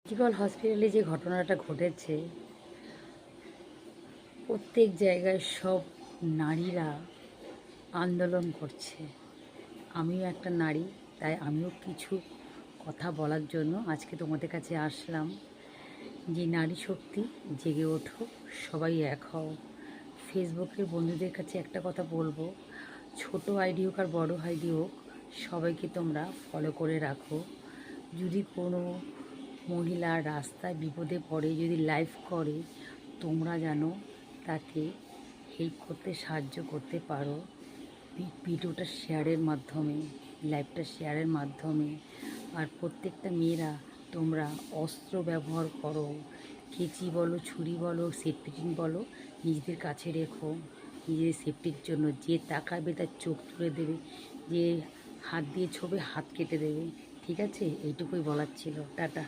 জিবল হসপিটালে যে ঘটনাটা ঘটেছে, প্রত্যেক জায়গায় সব নারীরা আন্দোলন করছে। আমিও একটা নারী, তাই আমিও কিছু কথা বলার জন্য আজকে তোমাদের কাছে আসলাম। যে নারী শক্তি, জেগে ওঠো, সবাই এক হও। ফেসবুকের বন্ধুদের কাছে একটা কথা বলবো, ছোট আইডি হোক আর বড় আইডি হোক, সবাইকে তোমরা ফলো করে রাখো। যদি কোনো মহিলা রাস্তায় বিপদে পড়ে, যদি লাইভ করে, তোমরা জানো তাকে হেল্প করতে, সাহায্য করতে পারো। ভিডিওটা শেয়ারের মাধ্যমে, লাইভটা শেয়ারের মাধ্যমে। আর প্রত্যেকটা মেয়েরা তোমরা অস্ত্র ব্যবহার করো, কেচি বলো, ছুরি বলো, সেফটিপিন বলো, নিজেদের কাছে রেখো নিজেদের সেফটির জন্য। যে তাকাবে তার চোখ তুলে দেবে, যে হাত দিয়ে ছোবে হাত কেটে দেবে। ঠিক আছে, এইটুকুই বলার ছিল। টাটা।